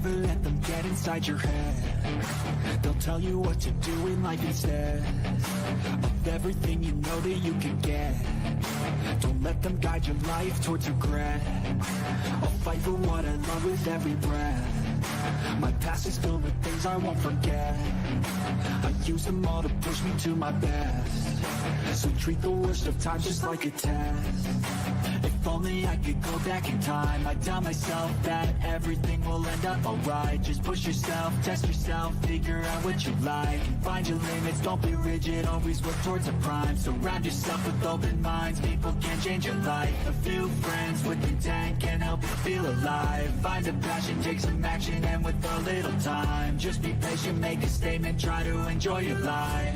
never let them get inside your head. They'll tell you what to do in life instead of everything you know that you can get. Don't let them guide your life towards regret. I'll fight for what I love with every breath. My past is filled with things I won't forget. I use them all to push me to my best. So treat the worst of times just like a test. If only I could go back in time, I'd tell myself that everything will end up alright. Just push yourself, test yourself, figure out what you like, and find your limits, don't be rigid, always work towards a prime. Surround yourself with open minds, people can change your life. A few friends with intent can help you feel alive. Find a passion, take some action, and with a little time, just be patient, make a statement, try to enjoy your life.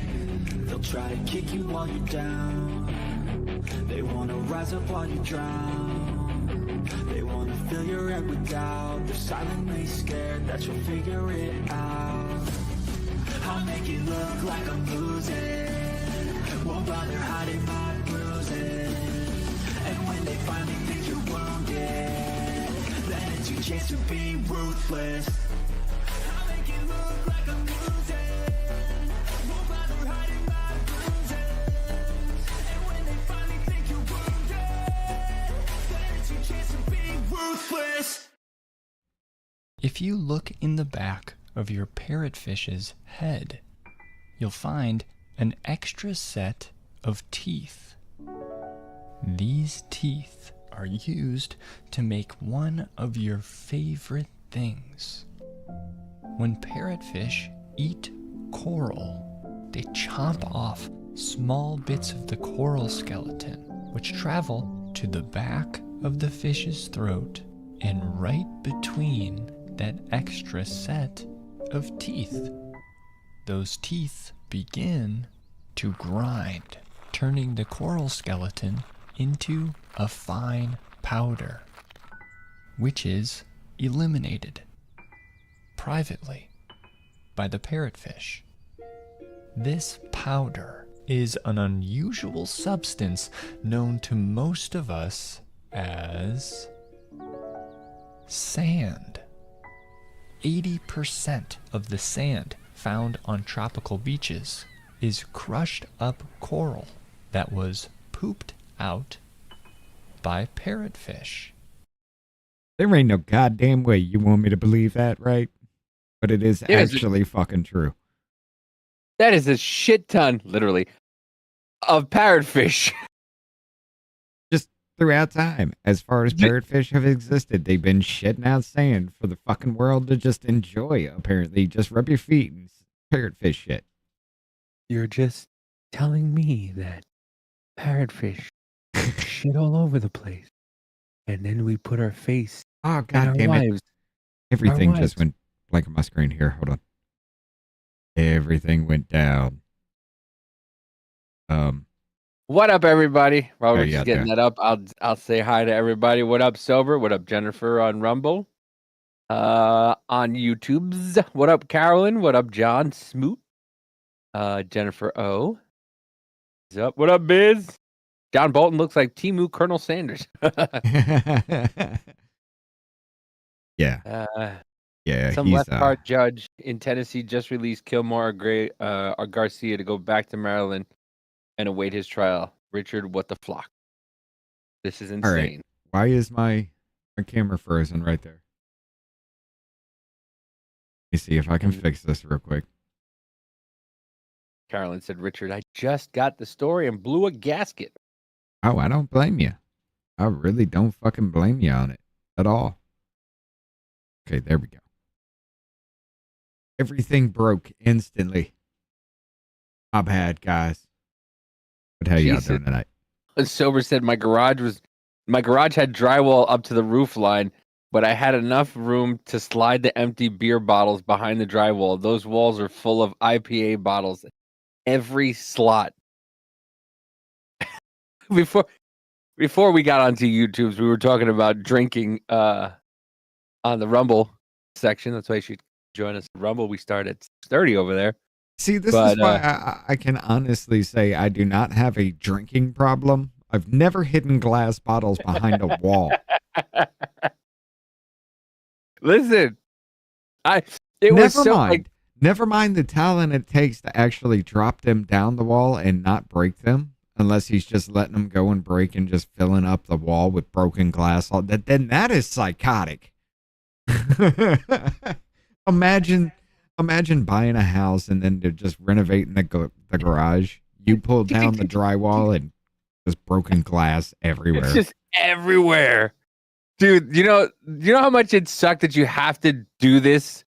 They'll try to kick you while you're down. They wanna rise up while you drown. They wanna fill your head with doubt. They're silently scared that you'll figure it out. I'll make it look like I'm losing, won't bother hiding my bruises. And when they finally think you're wounded, then it's your chance to be ruthless. I'll make it look like I'm losing, won't bother hiding my bruises. And when they finally think you're wounded, then it's your chance to be ruthless. If you look in the back of your parrotfish's head, you'll find an extra set of teeth. These teeth are used to make one of your favorite things. When parrotfish eat coral, they chomp off small bits of the coral skeleton, which travel to the back of the fish's throat and right between that extra set of teeth. Those teeth begin to grind, turning the coral skeleton into a fine powder, which is eliminated privately by the parrotfish. This powder is an unusual substance known to most of us as sand. 80% of the sand found on tropical beaches is crushed up coral that was pooped out by parrotfish. There ain't no goddamn way you want me to believe that, right? But it is actually fucking true. That is a shit ton, literally, of parrotfish. Just throughout time, as far as parrotfish have existed, they've been shitting out sand for the fucking world to just enjoy, apparently. Just rub your feet and parrotfish shit. You're just telling me that parrotfish shit all over the place, and then we put our face Oh, in god our damn it. wives. Everything wives. just went blank on my screen here. Hold on. Everything went down. What up, everybody? While we're you just out getting there? that up, I'll say hi to everybody. What up, Sober? What up, Jennifer on Rumble? On YouTube's. What up, Carolyn? What up, John Smoot? Jennifer O. What's up? What up, Biz? John Bolton looks like Timu Colonel Sanders. Yeah. Yeah, Some he's left card judge in Tennessee just released Kilmore or Garcia to go back to Maryland and await his trial. Richard, what the flock? This is all right. insane. Why is my camera frozen right there? Let me see if I can fix this real quick. Carolyn said, Richard, I just got the story and blew a gasket. Oh, I don't blame you. I really don't fucking blame you on it at all. Okay, there we go. Everything broke instantly. My bad, guys. But how y'all doing tonight? Sober said my garage had drywall up to the roof line, but I had enough room to slide the empty beer bottles behind the drywall. Those walls are full of IPA bottles. Every slot. Before we got onto YouTube's, we were talking about drinking on the Rumble section. That's why you should join us at Rumble. We start at 6:30 over there. See, this is why I can honestly say I do not have a drinking problem. I've never hidden glass bottles behind a wall. Listen, It was Never so mind. like, Never mind the talent it takes to actually drop them down the wall and not break them, unless he's just letting them go and break and just filling up the wall with broken glass. Then that is psychotic. Imagine buying a house and then they're just renovating the garage. You pull down the drywall and just broken glass everywhere. it's just everywhere. Dude, you know how much it sucked that you have to do this?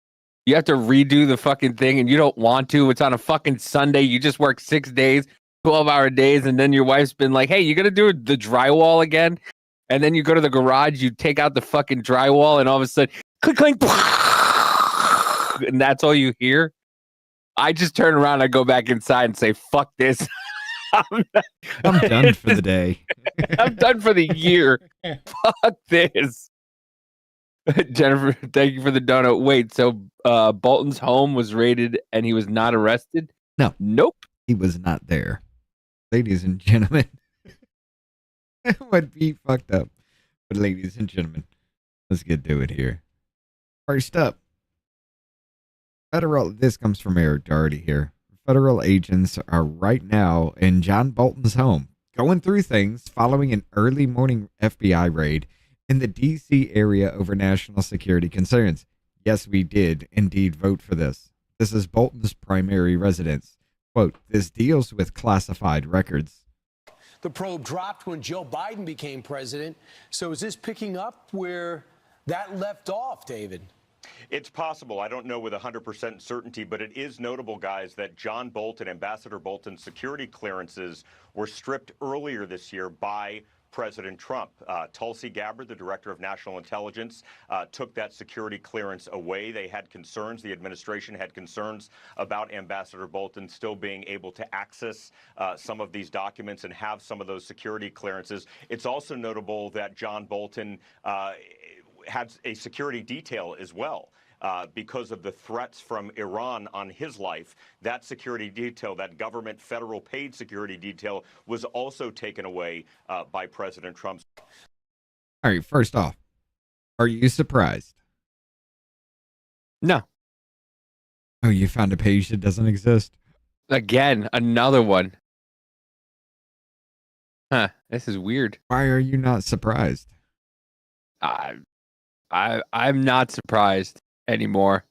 You have to redo the fucking thing and you don't want to. It's on a fucking Sunday. You just work 6 days, 12-hour days, and then your wife's been like, hey, you gonna do the drywall again? And then you go to the garage, you take out the fucking drywall, and all of a sudden, click, clink, and that's all you hear. I just turn around, I go back inside and say, fuck this. I'm done for the day. I'm done for the year. Fuck this. Jennifer, thank you for the donut. Wait, so Bolton's home was raided and he was not arrested? No. Nope. He was not there. Ladies and gentlemen. It would be fucked up. But ladies and gentlemen, let's get to it here. First up, this comes from Eric Doherty here. Federal agents are right now in John Bolton's home, going through things following an early morning FBI raid in the D.C. area over national security concerns. Yes, we did indeed vote for this. This is Bolton's primary residence. Quote, this deals with classified records. The probe dropped when Joe Biden became president. So is this picking up where that left off, David? It's possible. I don't know with 100% certainty, but it is notable, guys, that John Bolton, Ambassador Bolton's security clearances were stripped earlier this year by President Trump. Tulsi Gabbard, the director of national intelligence, took that security clearance away. They had concerns. The administration had concerns about Ambassador Bolton still being able to access some of these documents and have some of those security clearances. It's also notable that John Bolton had a security detail as well. Because of the threats from Iran on his life, that security detail, that government federal paid security detail, was also taken away by President Trump. All right, first off, are you surprised? No. Oh, you found a page that doesn't exist? Again, another one. Huh, this is weird. Why are you not surprised? I'm not surprised anymore.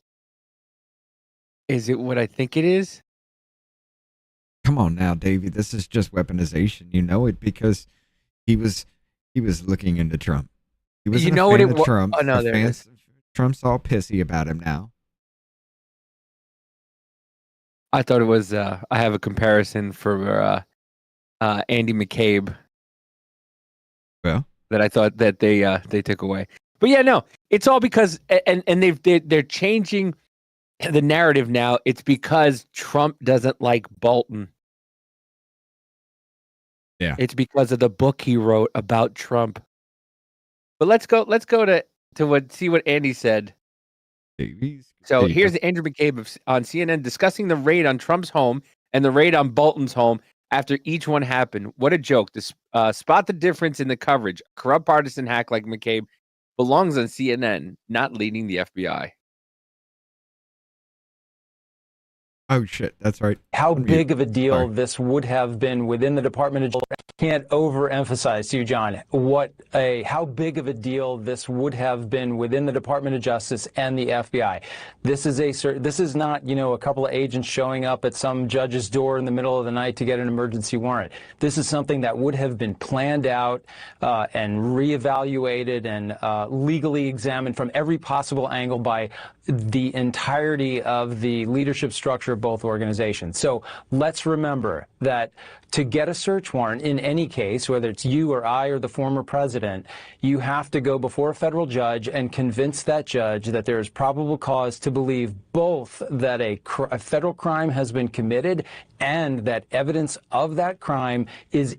Is it what I think it is? Come on now, Davey. This is just weaponization. You know it because he was looking into Trump. He was what it was? Trump. Oh no, there it is. Trump's all pissy about him now. I thought it was. I have a comparison for Andy McCabe. Well, that I thought that they took away. But yeah, no, it's all because and they're changing the narrative now. It's because Trump doesn't like Bolton. Yeah, it's because of the book he wrote about Trump. But let's go to see what Andy said. So here's Andrew McCabe on CNN discussing the raid on Trump's home and the raid on Bolton's home after each one happened. What a joke! To spot the difference in the coverage, a corrupt partisan hack like McCabe belongs on CNN, not leading the FBI. Oh, shit. That's right. How big of a deal this would have been within the Department of Justice. I can't overemphasize to you, John, how big of a deal this would have been within the Department of Justice and the FBI. This is not, a couple of agents showing up at some judge's door in the middle of the night to get an emergency warrant. This is something that would have been planned out and reevaluated and legally examined from every possible angle by the entirety of the leadership structure of both organizations. So let's remember that to get a search warrant in any case, whether it's you or I or the former president, you have to go before a federal judge and convince that judge that there is probable cause to believe both that a federal crime has been committed and that evidence of that crime is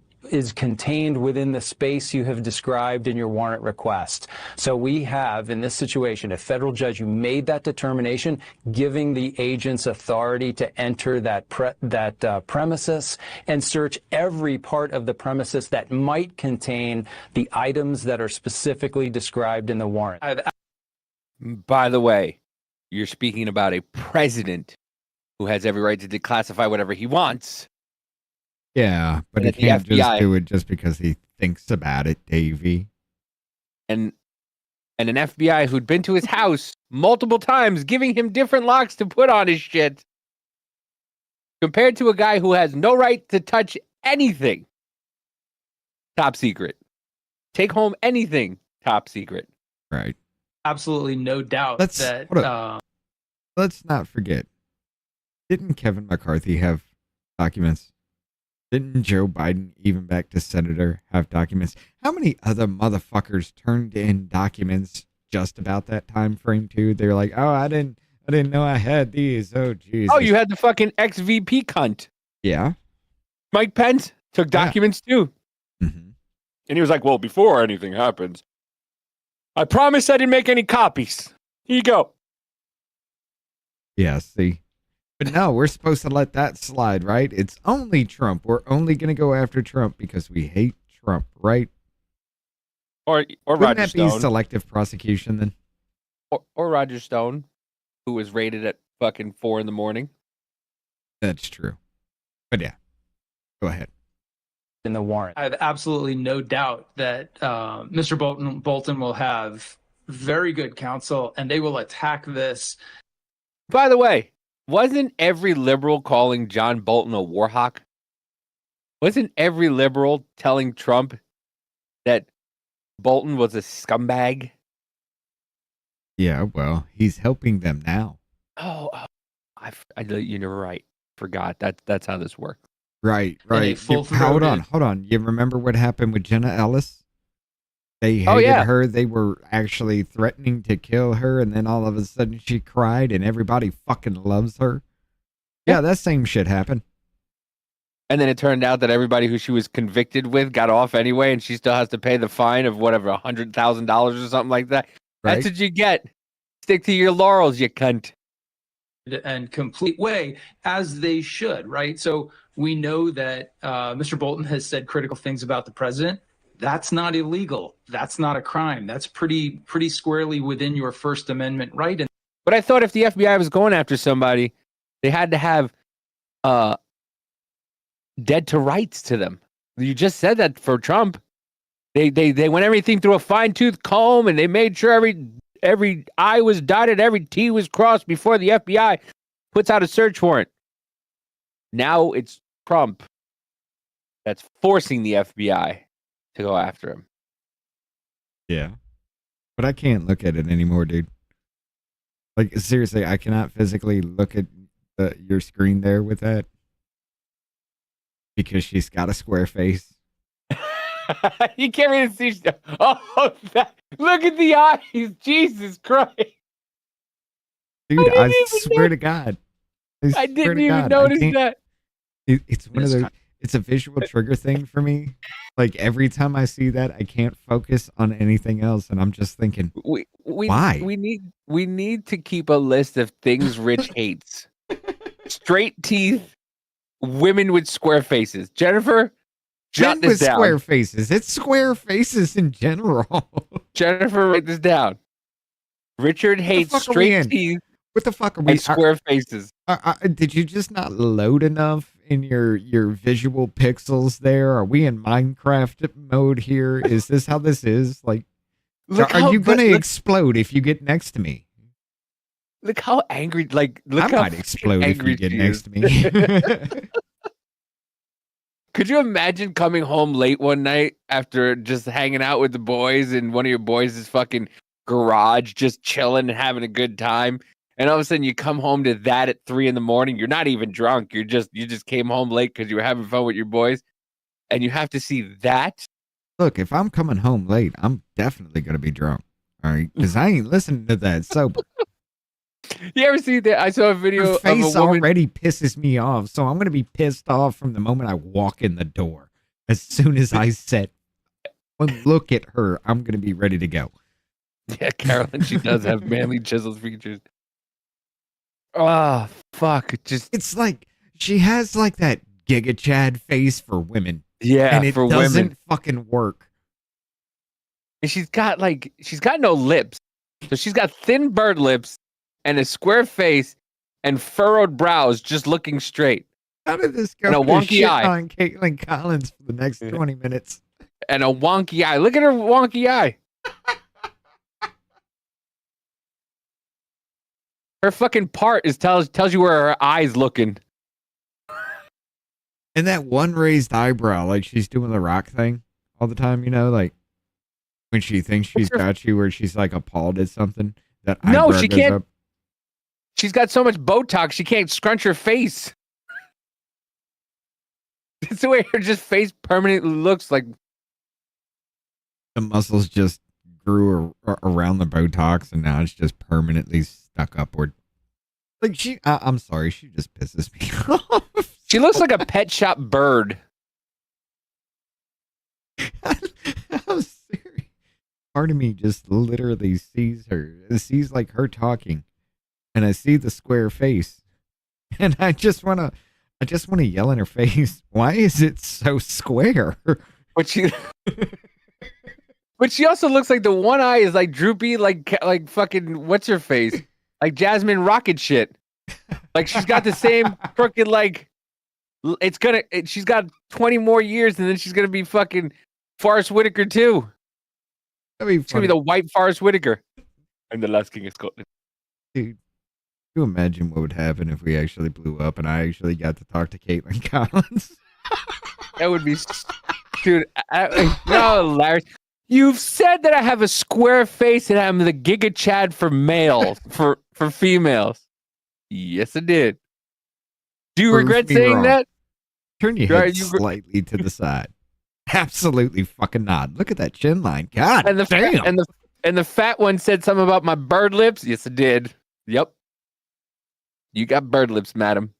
contained within the space you have described in your warrant request. So we have, in this situation, a federal judge who made that determination, giving the agents authority to enter that premises and search every part of the premises that might contain the items that are specifically described in the warrant. By the way, You're speaking about a president who has every right to declassify whatever he wants. Yeah, but he And the can't just FBI do it just because he thinks about it, Davey. and an FBI who'd been to his house multiple times, giving him different locks to put on his shit, compared to a guy who has no right to touch anything. Top secret. Take home anything. Top secret. Right. Absolutely no doubt Let's that let's not forget. Didn't Kevin McCarthy have documents? Didn't Joe Biden, even back to senator, have documents? How many other motherfuckers turned in documents just about that time frame too? They're like, oh, I didn't know I had these. Oh, Jesus. Oh, you had the fucking ex-VP cunt. Yeah. Mike Pence took documents too. Mm-hmm. And he was like, well, before anything happens, I promise I didn't make any copies. Here you go. Yeah, see. But no, we're supposed to let that slide, right? It's only Trump. We're only going to go after Trump because we hate Trump, right? Or Wouldn't Roger that be Stone. selective prosecution then? Or Roger Stone, who was raided at fucking 4 a.m. That's true. But yeah, go ahead. In the warrant. I have absolutely no doubt that Mr. Bolton will have very good counsel, and they will attack this. By the way, wasn't every liberal calling John Bolton a war hawk? Wasn't every liberal telling Trump that Bolton was a scumbag? Yeah, well, he's helping them now. Oh, you're right. Forgot that's how this works. Right. full-throated- Hold on. You remember what happened with Jenna Ellis? They hated Oh, yeah. her. They were actually threatening to kill her, and then all of a sudden she cried, and everybody fucking loves her. Yeah, that same shit happened. And then it turned out that everybody who she was convicted with got off anyway, and she still has to pay the fine of whatever, $100,000 or something like that. Right. That's what you get. Stick to your laurels, you cunt. And complete way, as they should, right? So we know that Mr. Bolton has said critical things about the president. That's not illegal. That's not a crime. That's pretty squarely within your First Amendment right. And But I thought if the FBI was going after somebody, they had to have dead to rights to them. You just said that for Trump. They went everything through a fine-tooth comb, and they made sure every I was dotted, every T was crossed before the FBI puts out a search warrant. Now it's Trump that's forcing the FBI to go after him. Yeah. But I can't look at it anymore, dude. Like, seriously, I cannot physically look at your screen there with that. Because she's got a square face. You can't even see. Oh, look at the eyes. Jesus Christ. Dude, I even swear to God. I didn't even notice that. It's one of those, it's a visual trigger thing for me. Like, every time I see that, I can't focus on anything else. And I'm just thinking, why? We need to keep a list of things Rich hates. Straight teeth, women with square faces. Jennifer, jot Men this with down. square faces. It's square faces in general. Jennifer, write this down. Richard hates fuck are we straight in? teeth What the fuck are we? and square faces. Did you just not load enough in your visual pixels there? Are we in Minecraft mode here? Is this how this is? Like, are you going to explode if you get next to me? Look how angry, like, look I how might explode if angry you get she next is. to me. Could you imagine coming home late one night after just hanging out with the boys in one of your boys' fucking garage, just chilling and having a good time? And all of a sudden you come home to that at 3 a.m. You're not even drunk. You just came home late because you were having fun with your boys. And you have to see that. Look, if I'm coming home late, I'm definitely going to be drunk. All right. Because I ain't listening to that sober. You ever see that? I saw a video Her of face a woman. already pisses me off. So I'm going to be pissed off from the moment I walk in the door. As soon as I look at her, I'm going to be ready to go. Yeah, Carolyn, she does have manly chiseled features. Oh, fuck. It's like she has like that Giga Chad face for women. Yeah, and it for doesn't women. fucking work. And she's got no lips. So she's got thin bird lips and a square face and furrowed brows just looking straight. How did this go? And a wonky eye on Caitlin Collins for the next 20 minutes. And a wonky eye. Look at her wonky eye. Her fucking part tells you where her eye's looking. And that one raised eyebrow, like she's doing the rock thing all the time, like when she thinks she's got you, where she's like appalled at something. That no, eyebrow she goes can't. up. She's got so much Botox, she can't scrunch her face. It's the way her just face permanently looks like. The muscles just grew around the Botox, and now it's just permanently stuck upward. Like I'm sorry, she just pisses me off. She looks like a pet shop bird. I'm serious. Part of me just literally sees her. It sees like her talking, and I see the square face, and I just wanna yell in her face. Why is it so square? But she also looks like the one eye is like droopy, like fucking what's her face, like Jasmine Rocket shit. Like she's got the same crooked like. She's got 20 more years, and then she's gonna be fucking Forrest Whitaker too. It's gonna be the white Forrest Whitaker. I'm the last king of Scotland. Dude, you imagine what would happen if we actually blew up and I actually got to talk to Caitlin Collins? That would be, dude. No, Larry, you've said that I have a square face and I'm the Giga Chad for males, for females. Yes, I did. Do you regret saying that? Turn your head slightly to the side. Absolutely fucking not. Look at that chin line. God damn. And the fat one said something about my bird lips. Yes, I did. Yep. You got bird lips, madam.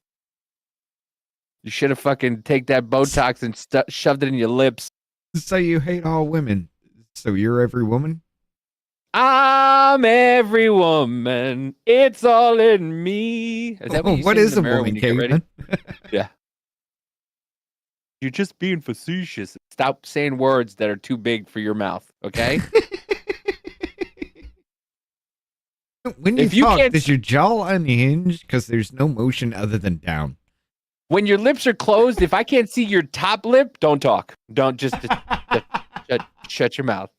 You should have fucking take that Botox and shoved it in your lips. So you hate all women. So you're every woman? I'm every woman. It's all in me. Is that what is a woman, Caitlin? Yeah. You're just being facetious. Stop saying words that are too big for your mouth, okay? When you talk, does your jaw unhinge? Because there's no motion other than down. When your lips are closed, if I can't see your top lip, don't talk. Don't just shut your mouth.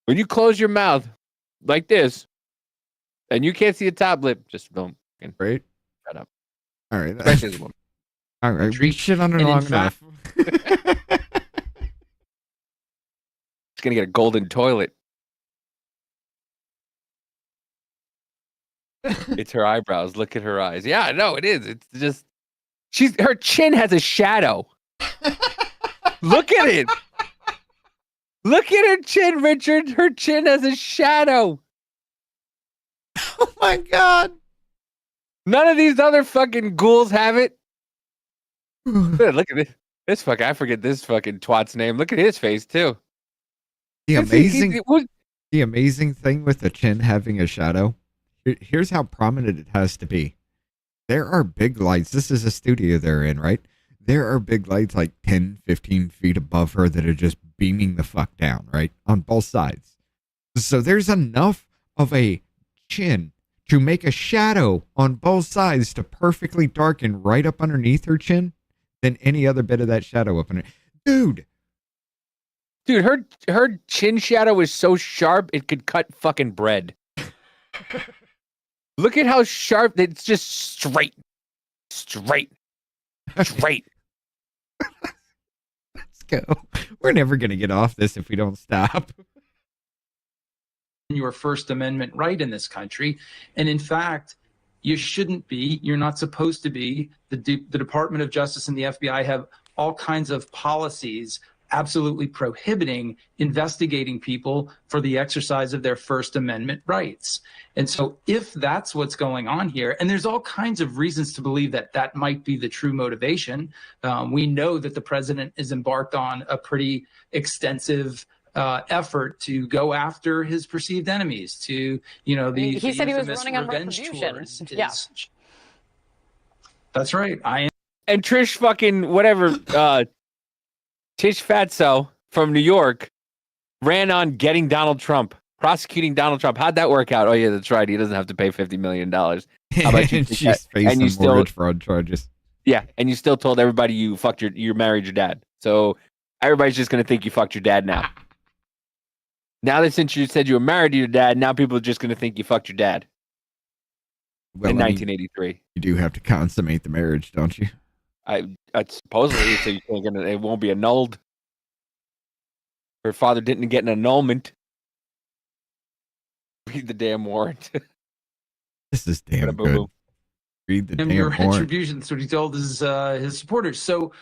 When you close your mouth like this, and you can't see a top lip, just don't. Right? Shut up. All right. All right. We shit on her long enough. She's gonna get a golden toilet. It's her eyebrows. Look at her eyes. Yeah, no, it is. It's just her chin has a shadow. Look at it. Look at her chin, Richard. Her chin has a shadow. Oh my God. None of these other fucking ghouls have it. Look at this fucking. I forget this fucking twat's name. Look at his face too. The amazing thing with the chin having a shadow. Here's how prominent it has to be. There are big lights. This is a studio they're in, right? There are big lights like 10, 15 feet above her that are just beaming the fuck down, right? On both sides. So there's enough of a chin to make a shadow on both sides to perfectly darken right up underneath her chin than any other bit of that shadow up under. Dude, her chin shadow is so sharp it could cut fucking bread. Look at how sharp it's just straight. Let's go. We're never going to get off this if we don't stop. Your First Amendment right in this country. And in fact, you shouldn't be. You're not supposed to be. The Department of Justice and the FBI have all kinds of policies absolutely prohibiting investigating people for the exercise of their First Amendment rights. And so if that's what's going on here, and there's all kinds of reasons to believe that that might be the true motivation. We know that the president is embarked on a pretty extensive effort to go after his perceived enemies, to, he said he was running on retribution. Yeah. That's right. And Trish fucking whatever, Tish Fatso from New York ran on getting Donald Trump. prosecuting Donald Trump. How'd that work out? Oh yeah, that's right. He doesn't have to pay $50 million. How about you? She's facing mortgage fraud charges. Yeah, and you still told everybody you married your dad. So everybody's just gonna think you fucked your dad now. Now that since you said you were married to your dad, now people are just gonna think you fucked your dad. Well, in 1983, you do have to consummate the marriage, don't you? I supposedly, so it won't be annulled. Her father didn't get an annulment. Read the damn warrant. This is damn good. Read the damn warrant. Retribution. That's what he told his supporters. So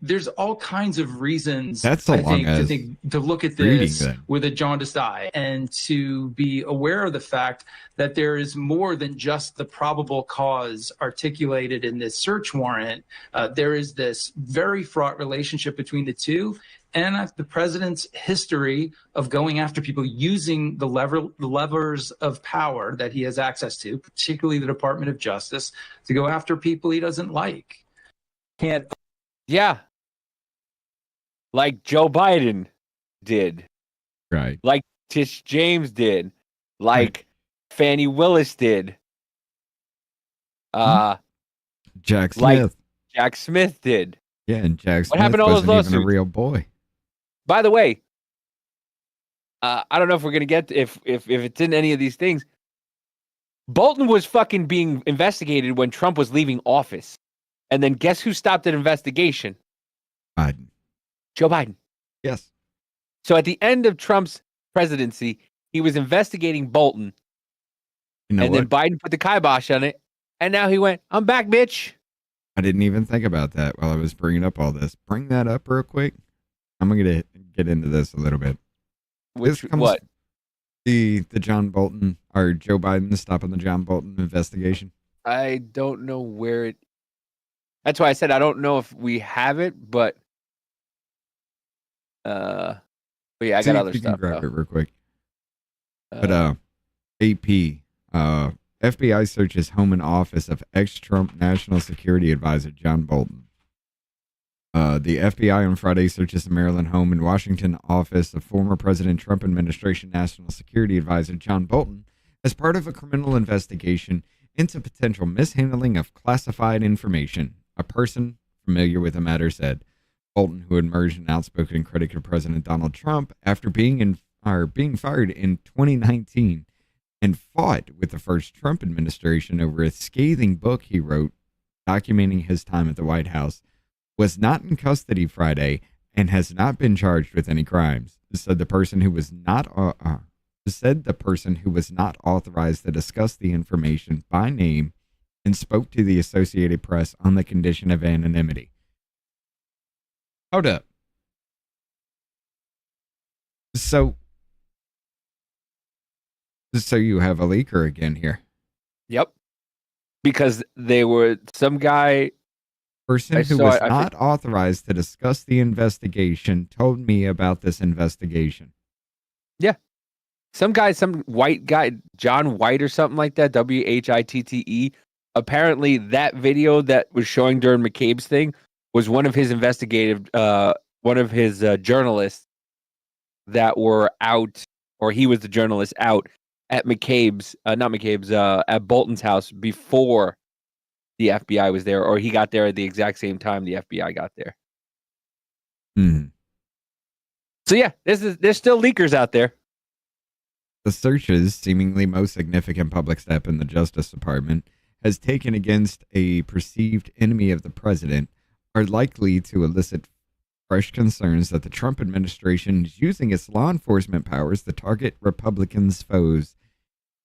there's all kinds of reasons. That's so long as to look at this with a jaundiced eye and to be aware of the fact that there is more than just the probable cause articulated in this search warrant. There is this very fraught relationship between the two. And the president's history of going after people using the levers of power that he has access to, particularly the Department of Justice, to go after people he doesn't like. Yeah. Like Joe Biden did. Right. Like Tish James did. Like Fannie Willis did. Jack Smith. Like Jack Smith did. Yeah, and Jack Smith what happened to all those wasn't even a lawsuits? real boy. By the way, I don't know if we're gonna get if it's in any of these things. Bolton was fucking being investigated when Trump was leaving office, and then guess who stopped that investigation? Biden. Joe Biden. Yes. So at the end of Trump's presidency, he was investigating Bolton, then Biden put the kibosh on it, and now he went, "I'm back, bitch." I didn't even think about that while I was bringing up all this. Bring that up real quick. I'm going to get into this a little bit. What? The John Bolton, or Joe Biden stopping the John Bolton investigation. I don't know where it... That's why I said I don't know if we have it, but yeah, I got other stuff. Grab it real quick. But AP, FBI searches home and office of ex-Trump National Security Advisor John Bolton. The FBI on Friday searches the Maryland home and Washington office of former President Trump administration National Security Advisor John Bolton as part of a criminal investigation into potential mishandling of classified information. A person familiar with the matter said. Bolton, who emerged an outspoken critic of President Donald Trump after being fired in 2019 and fought with the first Trump administration over a scathing book he wrote documenting his time at the White House, was not in custody Friday and has not been charged with any crimes, said the person who was not authorized to discuss the information by name and spoke to the Associated Press on the condition of anonymity. Hold up. So you have a leaker again here. Yep. Because they were some guy... Person who was not authorized to discuss the investigation told me about this investigation. Yeah. Some white guy, John White or something like that, Whitte. Apparently that video that was showing during McCabe's thing was one of his journalists that were out, or he was the journalist out at at Bolton's house before the FBI was there, or he got there at the exact same time the FBI got there. So yeah, there's still leakers out there. The searches, seemingly most significant public step in the Justice Department, has taken against a perceived enemy of the president, are likely to elicit fresh concerns that the Trump administration is using its law enforcement powers to target Republicans' foes.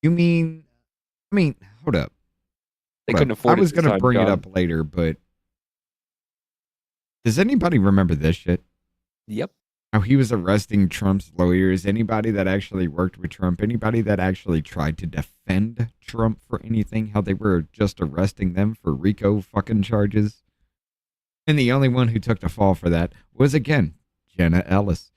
Hold up. They couldn't afford it. I was going to bring it up later, but does anybody remember this shit? Yep. How he was arresting Trump's lawyers, anybody that actually worked with Trump, anybody that actually tried to defend Trump for anything, how they were just arresting them for RICO fucking charges. And the only one who took the fall for that was, again, Jenna Ellis.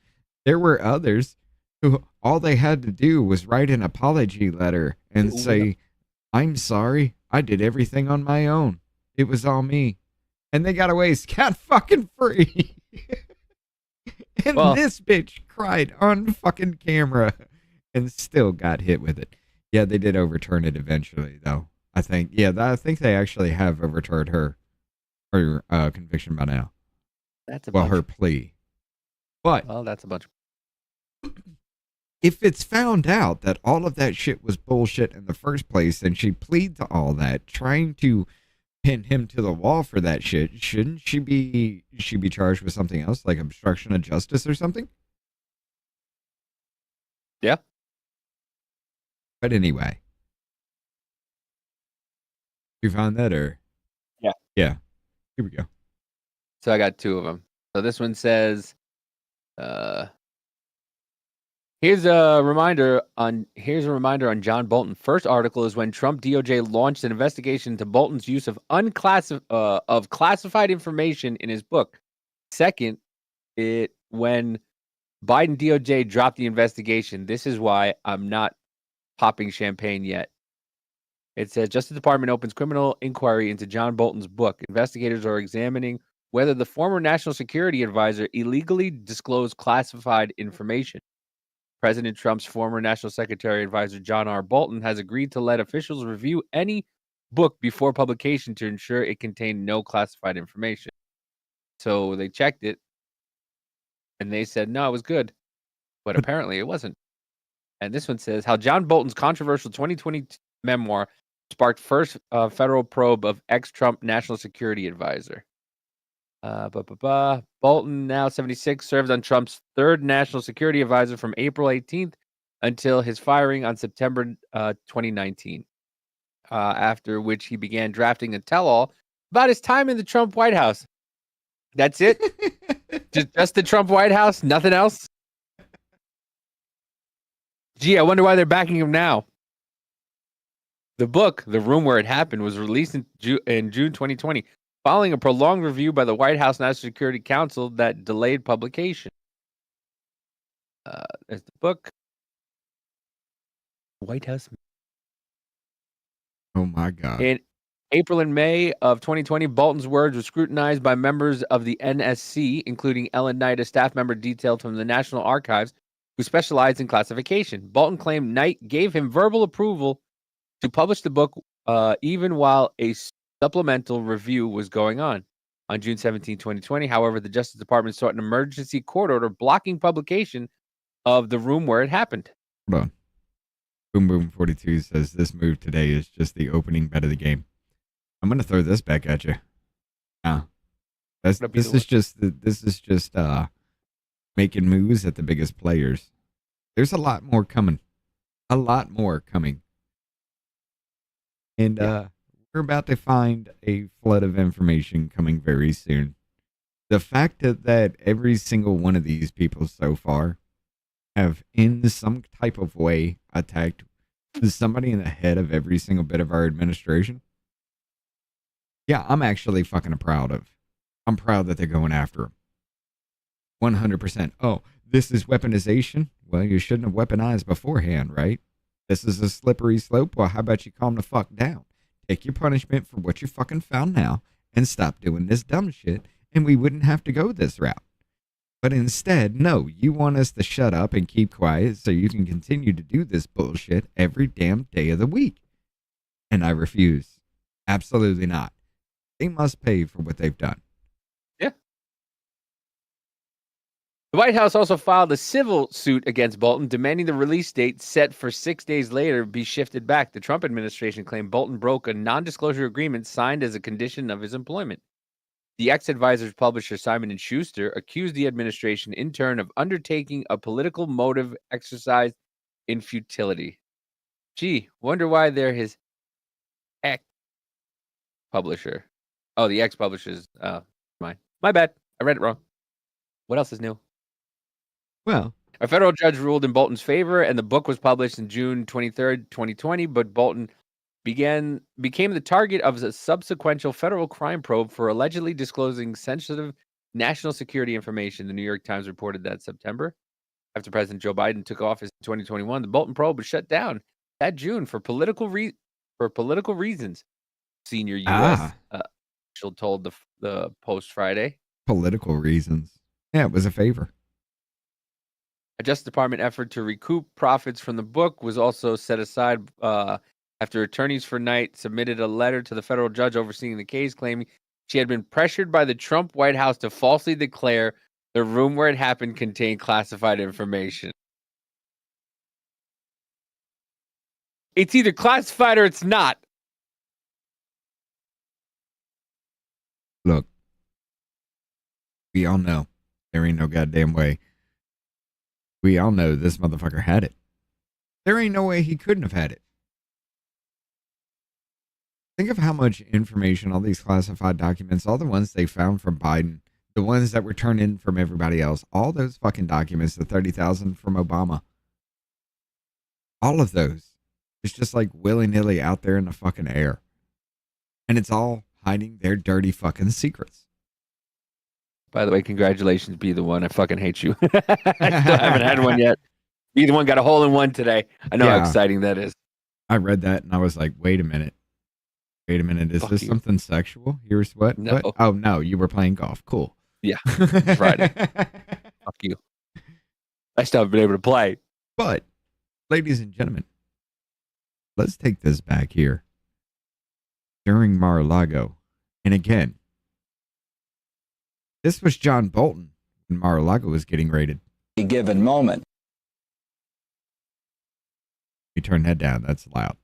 There were others who all they had to do was write an apology letter and say, "I'm sorry, I did everything on my own. It was all me." And they got away scot fucking free. And this bitch cried on fucking camera and still got hit with it. Yeah, they did overturn it eventually, though. I think. Yeah, I think they actually have overturned her conviction by now. That's a her plea. But that's a bunch. If it's found out that all of that shit was bullshit in the first place, and she plead to all that, trying to pin him to the wall for that shit, shouldn't she be charged with something else, like obstruction of justice or something? Yeah. But anyway. You found that, or? Yeah. Yeah. Here we go. So I got two of them. So this one says, here's a reminder on John Bolton. First article is when Trump DOJ launched an investigation into Bolton's use of classified information in his book. Second, when Biden DOJ dropped the investigation. This is why I'm not popping champagne yet. It says Justice Department opens criminal inquiry into John Bolton's book. Investigators are examining whether the former national security advisor illegally disclosed classified information. President Trump's former national secretary advisor, John R. Bolton, has agreed to let officials review any book before publication to ensure it contained no classified information. So they checked it, and they said, no, it was good. But apparently it wasn't. And this one says, how John Bolton's controversial 2020 memoir sparked first federal probe of ex-Trump national security advisor. Bolton, now 76, served on Trump's third national security advisor from April 18th until his firing on September 2019, after which he began drafting a tell-all about his time in the Trump White House. That's it? just the Trump White House? Nothing else? Gee, I wonder why they're backing him now. The book, The Room Where It Happened, was released in June 2020, following a prolonged review by the White House National Security Council that delayed publication. There's the book. White House. Oh, my God. In April and May of 2020, Bolton's words were scrutinized by members of the NSC, including Ellen Knight, a staff member detailed from the National Archives, who specialized in classification. Bolton claimed Knight gave him verbal approval to publish the book even while a supplemental review was going on. On June 17, 2020, however, the Justice Department sought an emergency court order blocking publication of The Room Where It Happened. Hold on. Boom Boom 42 says this move today is just the opening bet of the game. I'm going to throw this back at you. This is just making moves at the biggest players. There's a lot more coming. And we're about to find a flood of information coming very soon. The fact that every single one of these people so far have in some type of way attacked somebody in the head of every single bit of our administration. Yeah, I'm actually fucking proud of. I'm proud that they're going after him. 100%. Oh, this is weaponization? Well, you shouldn't have weaponized beforehand, right? This is a slippery slope. Well, how about you calm the fuck down? Take your punishment for what you fucking found now and stop doing this dumb shit, and we wouldn't have to go this route. But instead, no, you want us to shut up and keep quiet so you can continue to do this bullshit every damn day of the week. And I refuse. Absolutely not. They must pay for what they've done. Yeah. The White House also filed a civil suit against Bolton, demanding the release date set for 6 days later be shifted back. The Trump administration claimed Bolton broke a non-disclosure agreement signed as a condition of his employment. The ex-advisor's publisher, Simon & Schuster, accused the administration in turn of undertaking a political motive exercise in futility. Gee, wonder why they're his ex-publisher. Oh, the ex-publisher's mine. My bad. I read it wrong. What else is new? Well, a federal judge ruled in Bolton's favor, and the book was published in June 23rd, 2020, but Bolton became the target of a subsequent federal crime probe for allegedly disclosing sensitive national security information. The New York Times reported that September, after President Joe Biden took office in 2021, the Bolton probe was shut down that June for political reasons. Senior U.S. Official told the Post Friday. Political reasons. Yeah, it was a favor. A Justice Department effort to recoup profits from the book was also set aside after attorneys for Knight submitted a letter to the federal judge overseeing the case claiming she had been pressured by the Trump White House to falsely declare the room where it happened contained classified information. It's either classified or it's not. Look, we all know there ain't no goddamn way. We all know this motherfucker had it. There ain't no way he couldn't have had it. Think of how much information, all these classified documents, all the ones they found from Biden, the ones that were turned in from everybody else, all those fucking documents, the 30,000 from Obama, all of those, it's just like willy-nilly out there in the fucking air. And it's all hiding their dirty fucking secrets. By the way, congratulations, Be the One. I fucking hate you. I still haven't had one yet. Be the One got a hole in one today. I know how exciting that is. I read that and I was like, wait a minute. Is this something sexual? Here's what? No. What? Oh, no, you were playing golf. Cool. Yeah, Friday. Fuck you. I still haven't been able to play. But, ladies and gentlemen, let's take this back here. During Mar-a-Lago, and again, this was John Bolton when Mar-a-Lago was getting raided. A given moment. You turn that down. That's loud.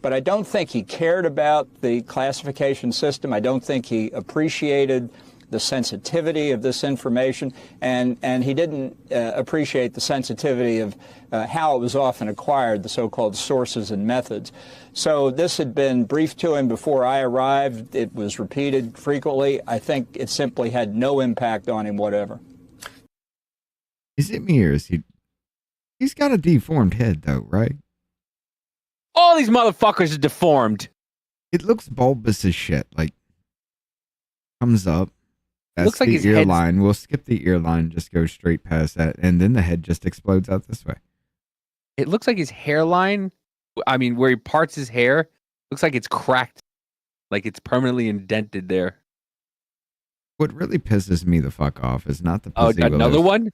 But I don't think he cared about the classification system. I don't think he appreciated the sensitivity of this information, and he didn't appreciate the sensitivity of how it was often acquired, the so-called sources and methods. So this had been briefed to him before I arrived. It was repeated frequently. I think it simply had no impact on him whatever. Is it me or is he's got a deformed head though, right? All these motherfuckers are deformed. It looks bulbous as shit. Like, comes up. That's looks like the his ear head's... line. We'll skip the ear line, just go straight past that, and then the head just explodes out this way. It looks like his hairline, I mean, where he parts his hair, looks like it's cracked. Like it's permanently indented there. What really pisses me the fuck off is not the pussy willows. Another one?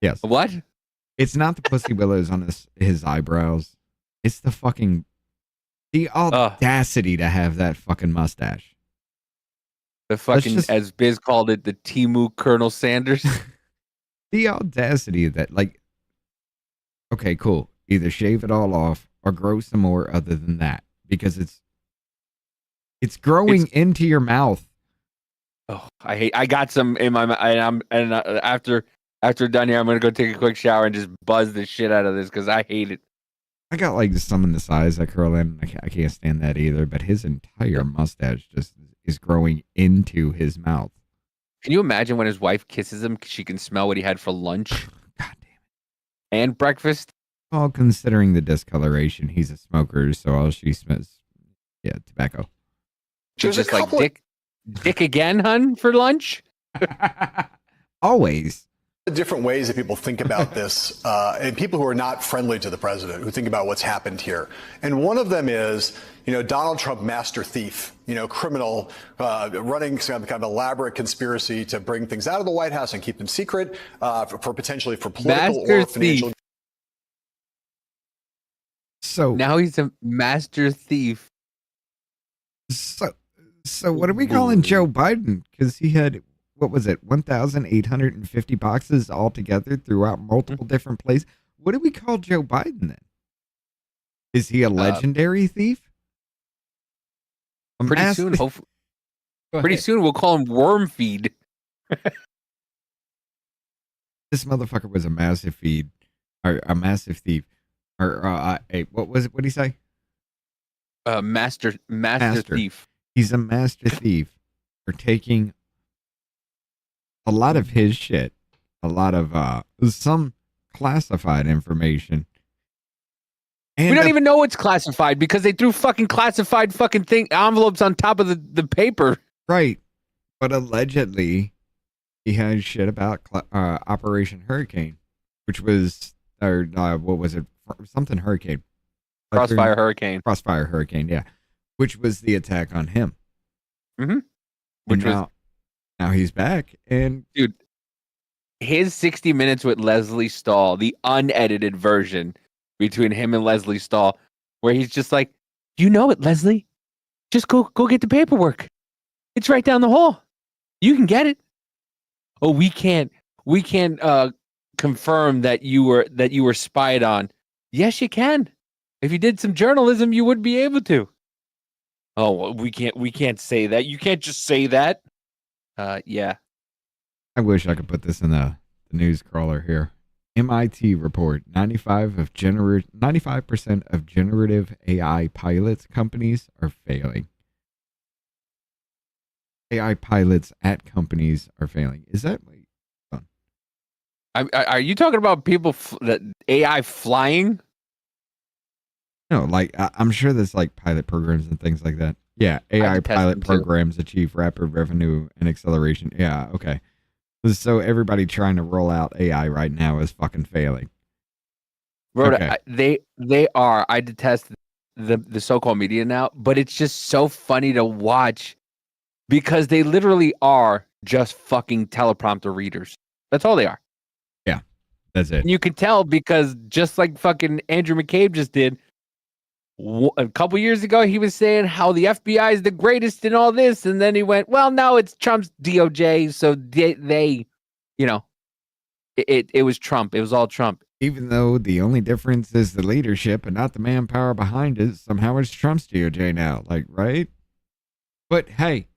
Yes. What? It's not the pussy willows on his eyebrows. It's the audacity to have that fucking mustache. The fucking, as Biz called it, the Timu Colonel Sanders. The audacity of that, like, okay, cool. Either shave it all off or grow some more other than that. Because it's growing into your mouth. Oh, I got some in my mouth. And after done here, I'm going to go take a quick shower and just buzz the shit out of this because I hate it. I got like some in the sides that curl in. I can't stand that either. But his entire mustache just is growing into his mouth. Can you imagine when his wife kisses him? She can smell what he had for lunch. God damn it! And breakfast. Well, considering the discoloration, he's a smoker, so all she smells, tobacco. She's just like dick again, hun, for lunch. Always. Different ways that people think about this, and people who are not friendly to the president, who think about what's happened here. And one of them is, Donald Trump, master thief, criminal, running some kind of elaborate conspiracy to bring things out of the White House and keep them secret for potentially for political master or financial. Thief. So now he's a master thief. So what are we calling Joe Biden? Because he had, what was it, 1,850 boxes altogether throughout multiple different places. What do we call Joe Biden then? Is he a legendary thief? Pretty soon we'll call him Worm Feed. This motherfucker was a massive feed, or a massive thief, or what was it? What did he say? Master thief. He's a master thief for taking a lot of his shit, a lot of some classified information. And we don't even know it's classified because they threw fucking classified fucking envelopes on top of the paper. Right. But allegedly, he had shit about Operation Hurricane, which was, or what was it? Something Hurricane. Crossfire Hurricane. Crossfire Hurricane, yeah. Which was the attack on him. Mm-hmm. Now he's back, and dude, his 60 Minutes with Leslie Stahl, the unedited version between him and Leslie Stahl, where he's just like, you know it, Leslie. Just go get the paperwork. It's right down the hall. You can get it. Oh, we can't confirm that you were spied on. Yes, you can. If you did some journalism, you would be able to. Oh, well, we can't say that. You can't just say that. Yeah. I wish I could put this in the news crawler here. MIT report 95% of generative AI pilots companies are failing. AI pilots at companies are failing. Is that? Are you talking about people that AI flying? No, like I'm sure there's like pilot programs and things like that. Yeah, AI pilot programs achieve rapid revenue and acceleration. Yeah, okay. So everybody trying to roll out AI right now is fucking failing. Rhoda, they are. I detest the so-called media now, but it's just so funny to watch because they literally are just fucking teleprompter readers. That's all they are. Yeah, that's it. And you can tell because just like fucking Andrew McCabe just did, a couple years ago, he was saying how the FBI is the greatest in all this. And then he went, well, now it's Trump's DOJ. So they you know, it was Trump. It was all Trump. Even though the only difference is the leadership and not the manpower behind it, somehow it's Trump's DOJ now. Like, right? But hey,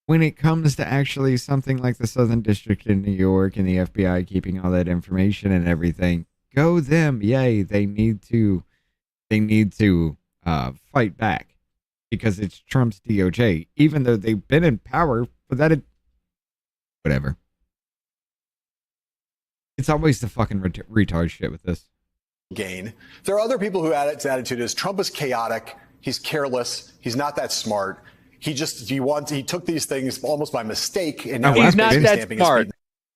when it comes to actually something like the Southern District in New York and the FBI keeping all that information and everything, go them. Yay. They need to fight back because it's Trump's DOJ, even though they've been in power for that. Whatever. It's always the fucking retard shit with this. Gain. There are other people who attitude is Trump is chaotic. He's careless. He's not that smart. He took these things almost by mistake. And now he's not that smart.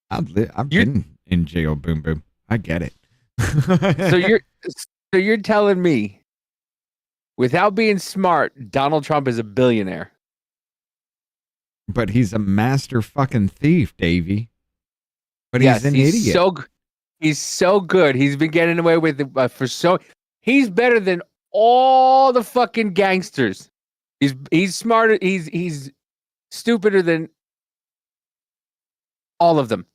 I've been in jail. Boom, boom. I get it. So you're telling me, without being smart, Donald Trump is a billionaire? But he's a master fucking thief, Davey. But he's an idiot. He's so good. He's been getting away with it he's better than all the fucking gangsters. He's smarter. He's stupider than all of them.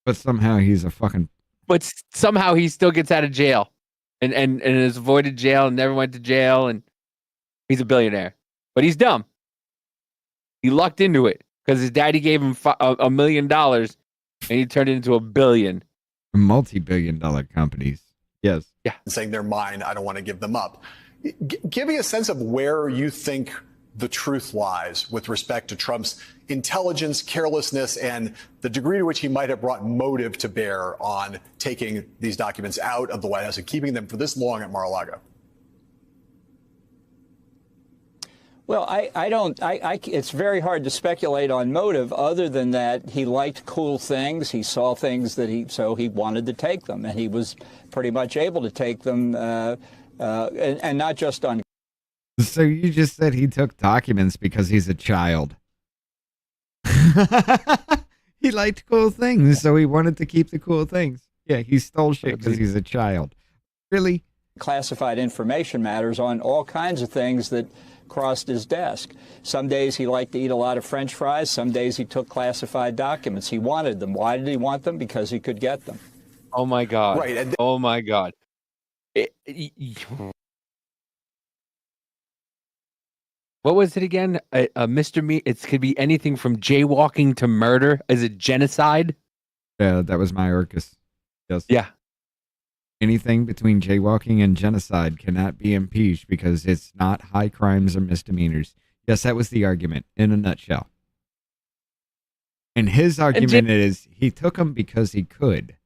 But somehow he's a fucking. But somehow he still gets out of jail, and has avoided jail and never went to jail, and he's a billionaire. But he's dumb. He lucked into it because his daddy gave him $1 million, and he turned it into $1 billion. Multi-billion-dollar companies. Yes. Yeah. Saying they're mine, I don't want to give them up. Give me a sense of where you think the truth lies with respect to Trump's intelligence, carelessness, and the degree to which he might have brought motive to bear on taking these documents out of the White House and keeping them for this long at Mar-a-Lago. Well, it's very hard to speculate on motive other than that he liked cool things. He saw things so he wanted to take them, and he was pretty much able to take them, and not just on. So you just said he took documents because he's a child. He liked cool things, so he wanted to keep the cool things. Yeah, he stole shit because he's a child. Really? Classified information matters on all kinds of things that crossed his desk. Some days he liked to eat a lot of French fries. Some days he took classified documents. He wanted them. Why did he want them? Because he could get them. Oh, my God. Right. Oh, my God. What was it again? Mr. Me. It could be anything from jaywalking to murder. Is it genocide? Yeah, that was my Urcus. Yes. Yeah. Anything between jaywalking and genocide cannot be impeached because it's not high crimes or misdemeanors. Yes, that was the argument in a nutshell. And his argument is he took them because he could.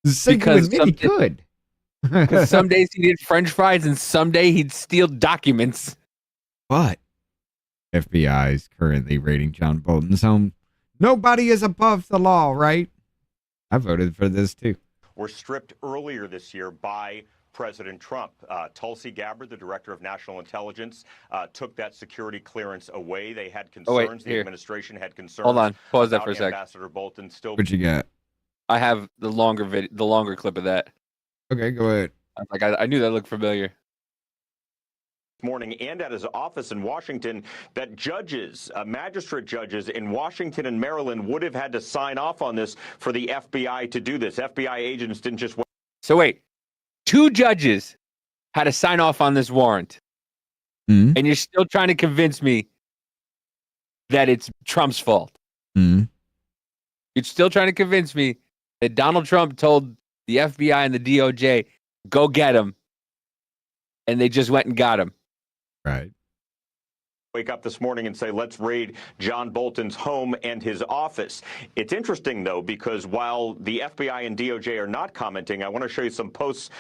Because he could. Because some days he did French fries and someday he'd steal documents. But FBI is currently raiding John Bolton's home. Nobody is above the law, right? I voted for this too. Were stripped earlier this year by President Trump. Tulsi Gabbard, the director of national intelligence, took that security clearance away. They had concerns. The administration had concerns. Hold on. Pause that for a sec. Ambassador Bolton still. What you got? I have the longer clip of that. Okay, go ahead. I knew that looked familiar. Morning and at his office in Washington that judges, magistrate judges in Washington and Maryland would have had to sign off on this for the FBI to do this. FBI agents didn't just. So wait, 2 judges had to sign off on this warrant, Mm-hmm. and you're still trying to convince me that it's Trump's fault. Mm-hmm. You're still trying to convince me that Donald Trump told the FBI and the DOJ, go get him, and they just went and got him. Right. Wake up this morning and say, let's raid John Bolton's home and his office. It's interesting, though, because while the FBI and DOJ are not commenting, I want to show you some posts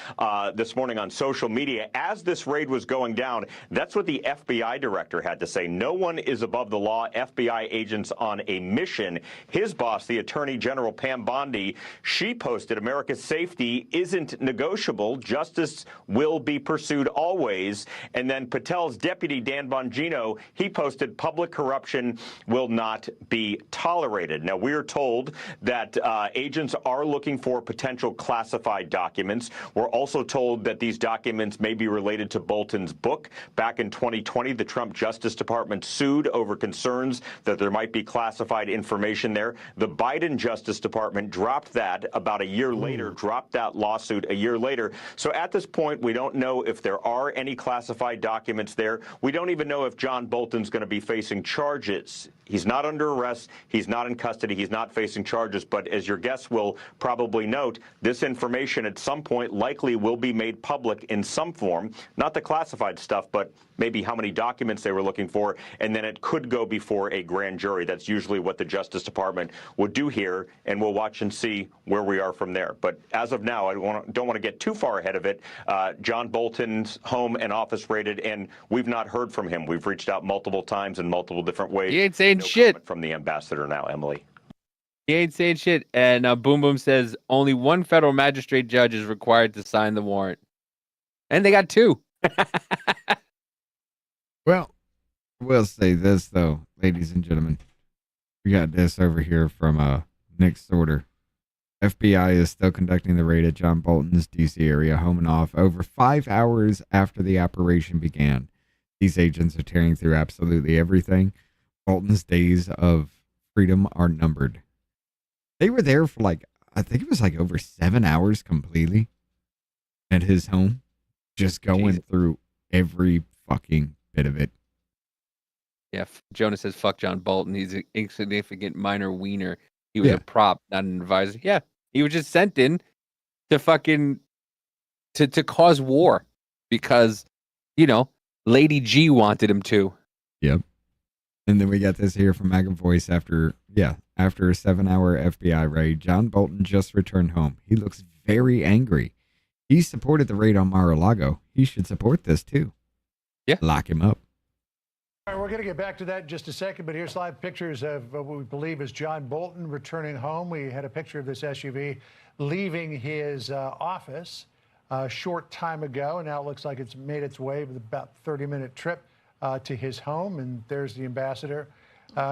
this morning on social media. As this raid was going down, that's what the FBI director had to say. No one is above the law. FBI agents on a mission. His boss, the Attorney General Pam Bondi, she posted, America's safety isn't negotiable. Justice will be pursued always. And then Patel's deputy, Dan Bongino, he posted, public corruption will not be tolerated. Now, we are told that agents are looking for potential classified documents. We're also told that these documents may be related to Bolton's book. Back in 2020, the Trump Justice Department sued over concerns that there might be classified information there. The Biden Justice Department dropped that about a year later, dropped that lawsuit a year later. So at this point, we don't know if there are any classified documents there. We don't even know if John Bolton's going to be facing charges. He's not under arrest. He's not in custody. He's not facing charges. But as your guests will probably note, this information at some point likely will be made public in some form, not the classified stuff, but maybe how many documents they were looking for, and then it could go before a grand jury. That's usually what the Justice Department would do here, and we'll watch and see where we are from there. But as of now, I don't want to get too far ahead of it. John Bolton's home and office raided, and we've not heard from him. We've reached out multiple times in multiple different ways. He ain't saying shit. From the ambassador now, Emily. He ain't saying shit. And Boom Boom says only one federal magistrate judge is required to sign the warrant. And they got 2. Well, we'll say this, though, ladies and gentlemen. We got this over here from Nick Sorter. FBI is still conducting the raid at John Bolton's D.C. area home and off over 5 hours after the operation began. These agents are tearing through absolutely everything. Bolton's days of freedom are numbered. They were there for I think it was over 7 hours completely at his home, just going through every fucking bit of it. Yeah, Jonas says, fuck John Bolton. He's an insignificant minor wiener. He was a prop, not an advisor. Yeah, he was just sent in to fucking to cause war because, Lady G wanted him to. Yep. And then we got this here from Magnum Voice after a 7-hour FBI raid. John Bolton just returned home. He looks very angry. He supported the raid on Mar-a-Lago. He should support this too. Yeah. Lock him up. All right, we're going to get back to that in just a second, but here's live pictures of what we believe is John Bolton returning home. We had a picture of this SUV leaving his office a short time ago, and now it looks like it's made its way with about a 30-minute trip to his home, and there's the ambassador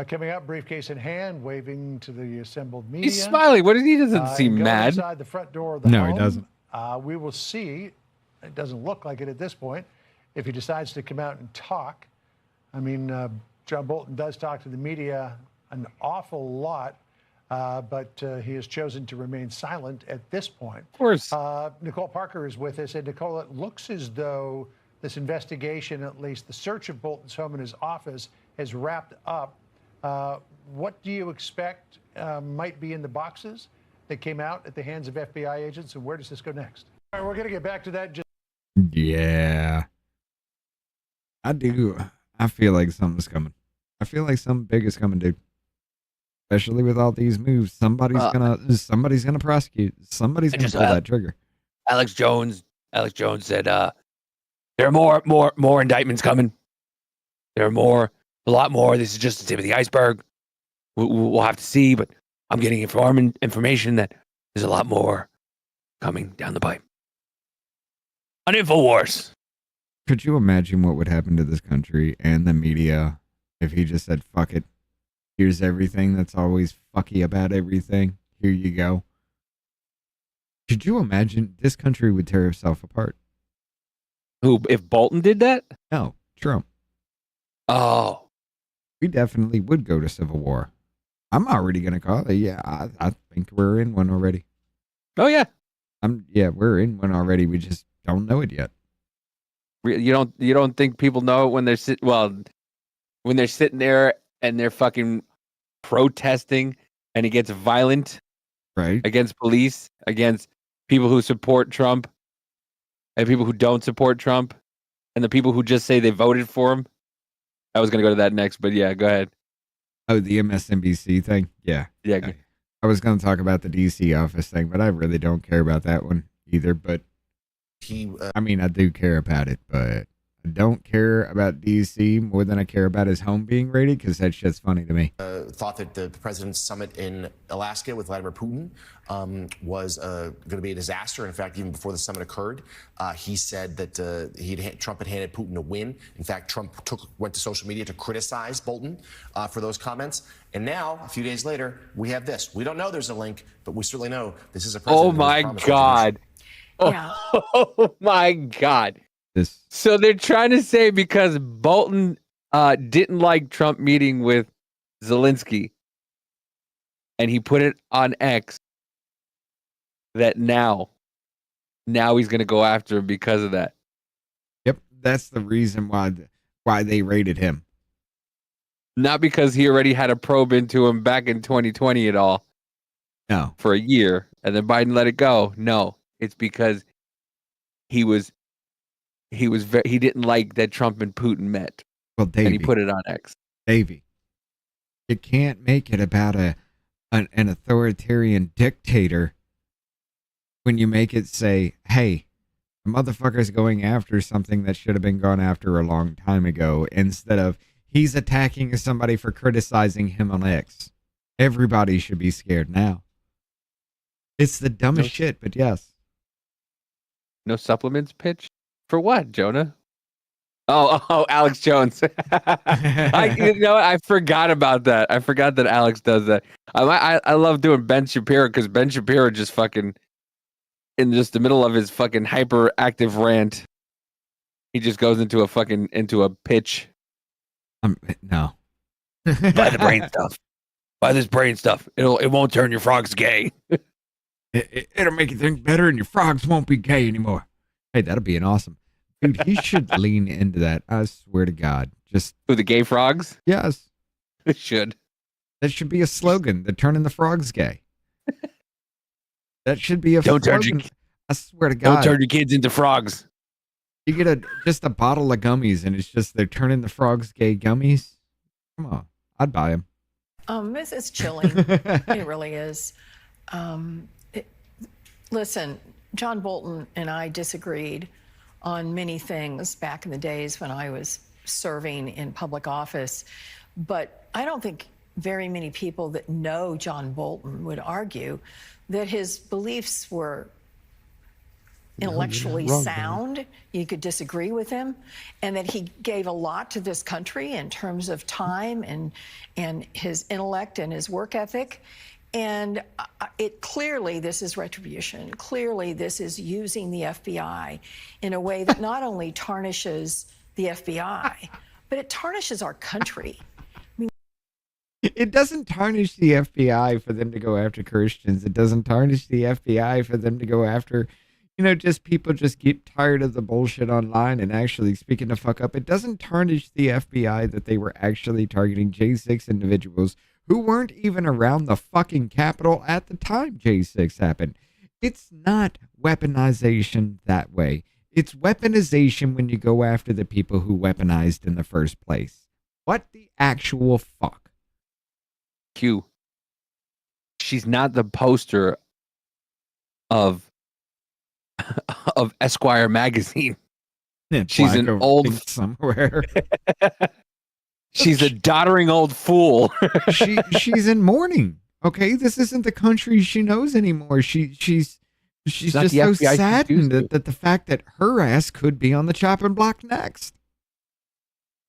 coming up, briefcase in hand, waving to the assembled media. He's smiling. What is he? Doesn't seem mad. Inside the front door of the home. No, he doesn't. We will see. It doesn't look like it at this point. If he decides to come out and talk. I mean, John Bolton does talk to the media an awful lot, but he has chosen to remain silent at this point. Of course. Nicole Parker is with us. And Nicole, it looks as though this investigation, at least the search of Bolton's home and his office, has wrapped up. What do you expect might be in the boxes that came out at the hands of FBI agents, and where does this go next? All right, we're going to get back to that. Yeah. I do. I feel like something's coming. I feel like something big is coming, dude. Especially with all these moves. Somebody's gonna prosecute. Somebody's gonna pull that trigger. Alex Jones said there are more indictments coming. There are a lot more. This is just the tip of the iceberg. We'll have to see, but I'm getting information that there's a lot more coming down the pipe. On InfoWars. Could you imagine what would happen to this country and the media if he just said, fuck it, here's everything that's always fucky about everything, here you go? Could you imagine this country would tear itself apart? Who, if Bolton did that? No, Trump. Oh. We definitely would go to civil war. I'm already going to call it. Yeah, I think we're in one already. Oh, yeah. We're in one already. We just don't know it yet. You don't think people know it when they're when they're sitting there and they're fucking protesting and it gets violent, right? Against police, against people who support Trump and people who don't support Trump and the people who just say they voted for him. I was going to go to that next, but yeah, go ahead. Oh, the MSNBC thing? Yeah. Yeah. I was going to talk about the DC office thing, but I really don't care about that one either. But I do care about it, but I don't care about DC more than I care about his home being raided because that shit's funny to me. Thought that the president's summit in Alaska with Vladimir Putin was going to be a disaster. In fact, even before the summit occurred, he said that Trump had handed Putin a win. In fact, Trump went to social media to criticize Bolton for those comments. And now, a few days later, we have this. We don't know there's a link, but we certainly know this is a president. Oh my God. Yeah. Oh my God. So they're trying to say because Bolton didn't like Trump meeting with Zelensky and he put it on X that now he's going to go after him because of that. Yep. That's the reason why they raided him. Not because he already had a probe into him back in 2020 at all. No. For a year and then Biden let it go. No. It's because he didn't like that Trump and Putin met. Well, Davey, and he put it on X. Davey, you can't make it about an authoritarian dictator when you make it say, hey, the motherfucker's going after something that should have been gone after a long time ago, instead of he's attacking somebody for criticizing him on X. Everybody should be scared now. It's the dumbest shit, but yes. No supplements pitch? For what, Jonah? Oh, Alex Jones. I forgot about that. I forgot that Alex does that. I love doing Ben Shapiro because Ben Shapiro just fucking in just the middle of his fucking hyperactive rant. He just goes into a pitch. No. Buy the brain stuff. Buy this brain stuff. It won't turn your frogs gay. It'll make you think better and your frogs won't be gay anymore. Hey, that'll be an awesome. Dude, he should lean into that. I swear to God. Just the gay frogs? Yes. It should. That should be a slogan. They're turning the frogs gay. That should be a slogan. I swear to God. Don't turn your kids into frogs. You get just a bottle of gummies and it's just they're turning the frogs gay gummies. Come on. I'd buy them. It's chilling. It really is. Listen, John Bolton and I disagreed on many things back in the days when I was serving in public office, but I don't think very many people that know John Bolton would argue that his beliefs were intellectually sound. You could disagree with him, and that he gave a lot to this country in terms of time and his intellect and his work ethic. And clearly this is retribution. Clearly this is using the FBI in a way that not only tarnishes the FBI, but it tarnishes our country. It doesn't tarnish the FBI for them to go after Christians. It doesn't tarnish the FBI for them to go after, just people just get tired of the bullshit online and actually speaking the fuck up. It doesn't tarnish the FBI that they were actually targeting J6 individuals who weren't even around the fucking Capitol at the time J6 happened. It's not weaponization that way. It's weaponization when you go after the people who weaponized in the first place. What the actual fuck? Q. She's not the poster of Esquire magazine. She's an old somewhere. She's a doddering old fool. She's in mourning. Okay, this isn't the country she knows anymore. She's She's not just the so FBI she's saddened used to. that the fact that her ass could be on the chopping block next.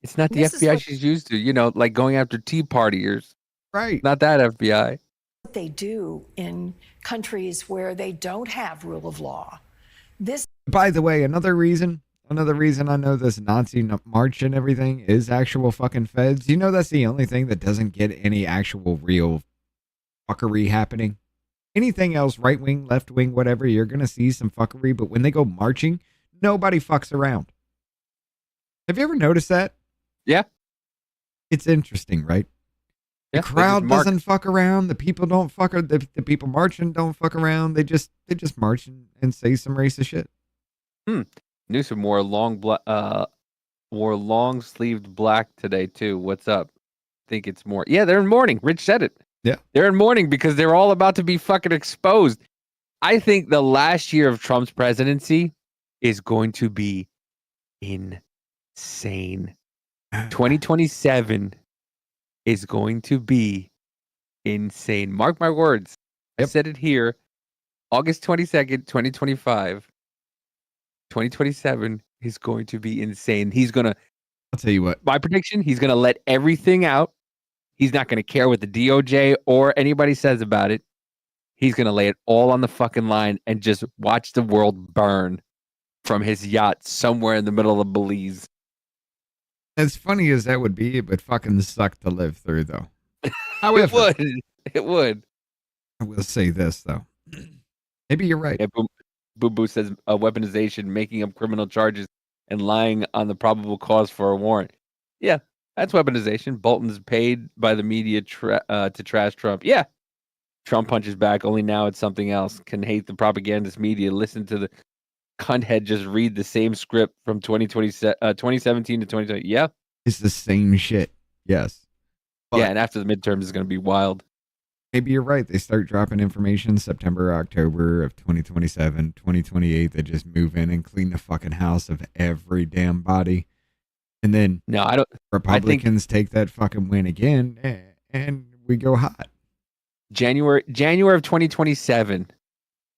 It's not the This is FBI what- she's used to, like going after Tea Partiers. Right. Not that FBI. What they do in countries where they don't have rule of law. This By the way, another reason I know this Nazi march and everything is actual fucking feds. You know that's the only thing that doesn't get any actual real fuckery happening. Anything else, right wing, left wing, whatever, you're going to see some fuckery. But when they go marching, nobody fucks around. Have you ever noticed that? Yeah. It's interesting, right? Yeah, The crowd they just march. doesn't fuck around. The people don't fuck. The people marching don't fuck around. They just march and say some racist shit. Newsom wore long sleeved black today too. What's up? Think it's more. Yeah, they're in mourning. Rich said it. Yeah. They're in mourning because they're all about to be fucking exposed. I think the last year of Trump's presidency is going to be insane. 2027 is going to be insane. Mark my words. I Yep. said it here. August 22nd, 2025. 2027 is going to be insane. He's going to, I'll tell you what. my prediction, he's going to let everything out. He's not going to care what the DOJ or anybody says about it. He's going to lay it all on the fucking line and just watch the world burn from his yacht somewhere in the middle of Belize. As funny as that would be, it would fucking suck to live through, though. However, It would. I will say this, though. Maybe you're right. Yeah, Boo Boo says weaponization, making up criminal charges, and lying on the probable cause for a warrant. Yeah, that's weaponization. Bolton's paid by the media to trash Trump. Yeah. Trump punches back, only now it's something else. Can hate the propagandist media. Listen to the cunt head just read the same script from 2017 to 2020. Yeah. It's the same shit. Yes. But Yeah, and after the midterms is going to be wild. maybe you're right. They start dropping information September, October of 2027, 2028. They just move in and clean the fucking house of every damn body. And then No, I don't. Republicans take that fucking win again and we go hot. January of 2027,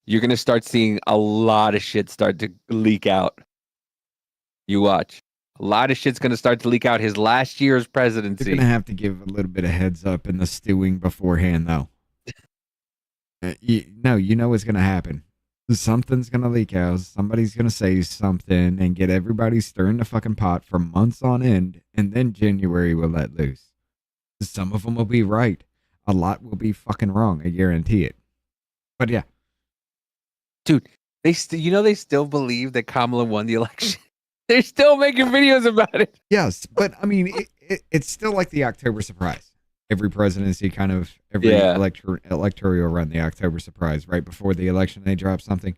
you're going to start seeing a lot of shit start to leak out. You watch. A lot of shit's going to start to leak out his last year's You're presidency. going to have to give a little bit of heads up in the stewing beforehand, though. You know what's going to happen. Something's going to leak out. Somebody's going to say something and get everybody stirring the fucking pot for months on end. And then January will let loose. Some of them will be right. A lot will be fucking wrong. I guarantee it. But yeah. Dude, they still believe that Kamala won the election. They're still making videos about it. Yes. But I mean, it's still like the October surprise. Every presidency kind of, every Yeah. electoral run, the October surprise. Right before the election, they drop something.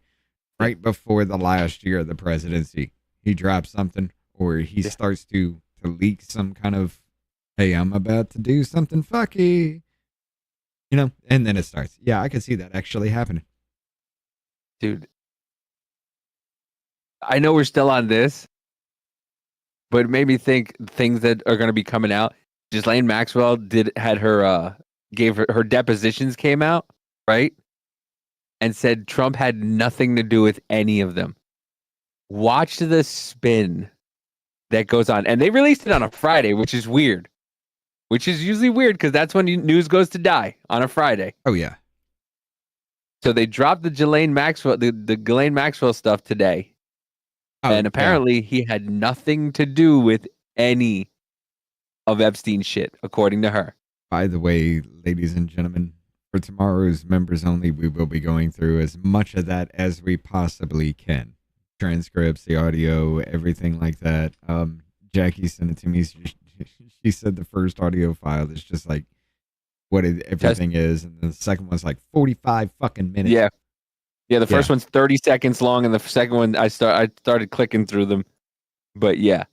Right before the last year of the presidency, he drops something or he starts to leak some kind of, hey, I'm about to do something fucky. And then it starts. Yeah, I could see that actually happening. Dude, I know we're still on this, but it made me think things that are going to be coming out. Ghislaine Maxwell gave her depositions came out, right? And said Trump had nothing to do with any of them. Watch the spin that goes on. And they released it on a Friday, which is weird. Which is usually weird because that's when news goes to die, on a Friday. Oh, yeah. So they dropped the Ghislaine Maxwell stuff today. Oh, And apparently he had nothing to do with any of Epstein's shit, according to her. By the way, ladies and gentlemen, for tomorrow's members only, we will be going through as much of that as we possibly can. Transcripts, the audio, everything like that. Jackie sent it to me. She said the first audio file is just like what everything is, and the second one's like 45 fucking minutes. Yeah. Yeah, the first one's 30 seconds long, and the second one, I started clicking through them. But yeah,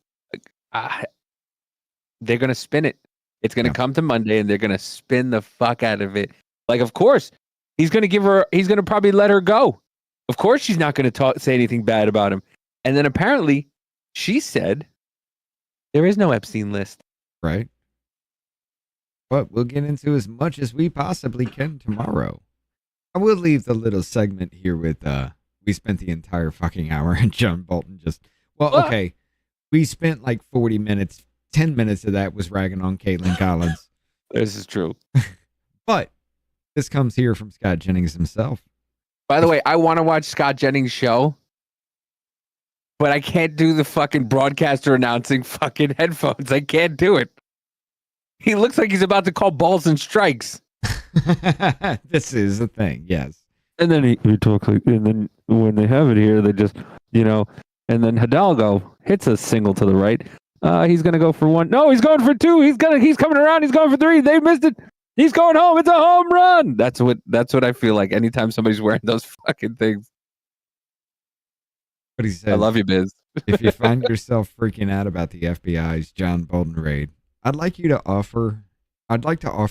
they're going to spin it. It's going to come to Monday, and they're going to spin the fuck out of it. Like, of course, he's going to probably let her go. Of course, she's not going to say anything bad about him. And then apparently, she said, there is no Epstein list. Right. But we'll get into as much as we possibly can tomorrow. I will leave the little segment here with we spent the entire fucking hour and John Bolton okay. We spent like 40 minutes, 10 minutes of that was ragging on Caitlin Collins. This is true. But this comes here from Scott Jennings himself. By the way, I want to watch Scott Jennings' show, but I can't do the fucking broadcaster announcing fucking headphones. I can't do it. He looks like he's about to call balls and strikes. This is the thing, yes. And then he talks like, and then when they have it here, they just, and then Hidalgo hits a single to the right. He's gonna go for one. No, he's going for two. He's coming around. He's going for three. They missed it. He's going home. It's a home run. That's what I feel like anytime somebody's wearing those fucking things. But he says, I love you, Biz. If you find yourself freaking out about the FBI's John Bolton raid, I'd like to offer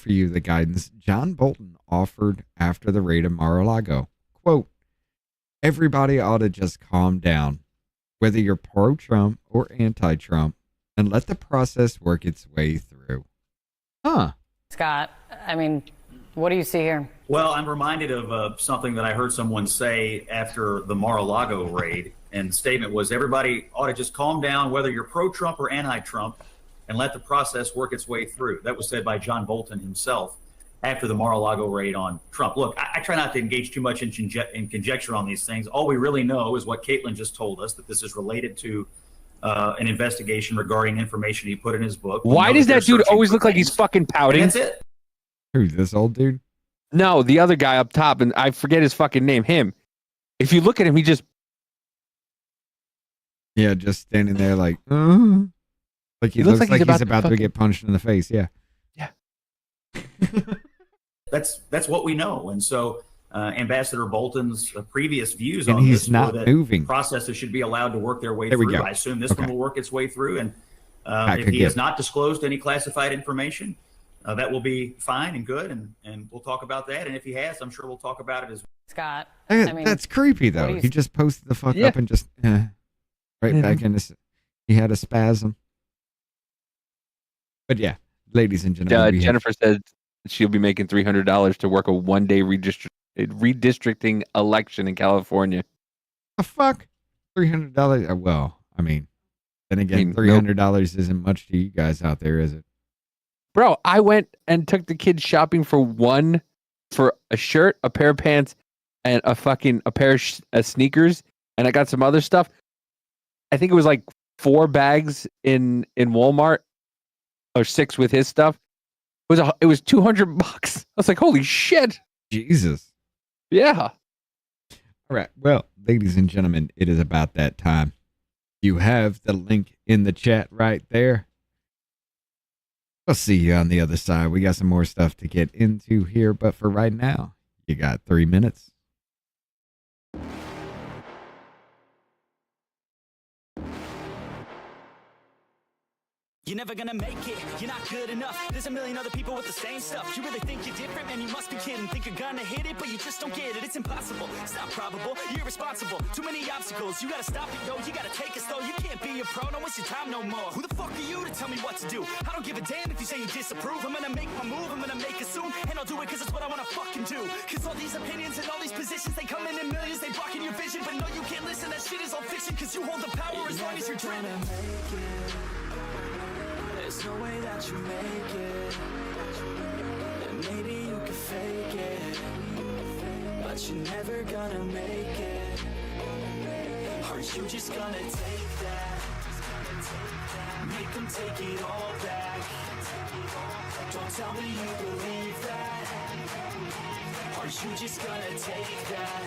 you the guidance John Bolton offered after the raid of Mar-a-Lago. Quote, everybody ought to just calm down, whether you're pro-Trump or anti-Trump, and let the process work its way through. Huh. Scott, what do you see here? Well, I'm reminded of something that I heard someone say after the Mar-a-Lago raid, and the statement was everybody ought to just calm down, whether you're pro-Trump or anti-Trump, and let the process work its way through. That was said by John Bolton himself after the Mar-a-Lago raid on Trump. Look, I try not to engage too much in conjecture on these things. All we really know is what Caitlin just told us, that this is related to an investigation regarding information he put in his book. Why does that dude always look like he's fucking pouting? And that's it. Who's this old dude? No, the other guy up top, and I forget his fucking name. Him. If you look at him, he just... Yeah, just standing there like he looks like he's about to get punched in the face. Yeah. Yeah. That's what we know. And so Ambassador Bolton's previous views and on he's this not were that moving. processes should be allowed to work their way There we through. go. I assume this one will work its way through. And if he good. has not disclosed any classified information, that will be fine and good. And we'll talk about that. And if he has, I'm sure we'll talk about it as well. Scott, that's creepy, though. He just posted the fuck up and just right back in this. He had a spasm. But yeah, ladies and gentlemen. Jennifer said she'll be making $300 to work a one-day redistricting election in California. The fuck? $300? Well, then again, $300 isn't much to you guys out there, is it? Bro, I went and took the kids shopping for a shirt, a pair of pants, and a pair of sneakers, and I got some other stuff. I think it was like 4 bags in Walmart, or 6 with his stuff. It was $200. I was like, holy shit. Jesus. Yeah. All right. Well, ladies and gentlemen, it is about that time. You have the link in the chat right there. We'll see you on the other side. We got some more stuff to get into here, but for right now, you got 3 minutes. You're never gonna make it, you're not good enough. There's a million other people with the same stuff. You really think you're different, man, you must be kidding. Think you're gonna hit it, but you just don't get it. It's impossible, it's not probable, you're irresponsible. Too many obstacles, you gotta stop it, yo. You gotta take it slow, you can't be a pro, don't waste your time no more. Who the fuck are you to tell me what to do? I don't give a damn if you say you disapprove. I'm gonna make my move, I'm gonna make it soon. And I'll do it cause it's what I wanna fucking do. Cause all these opinions and all these positions, they come in millions, they blocking your vision. But no, you can't listen, that shit is all fiction. Cause you hold the power as long as you're dreaming. There's no way that you make it, and maybe you can fake it, but you're never gonna make it. Aren't you just gonna take that? Make them take it all back. Don't tell me you believe that. Aren't you just gonna take that?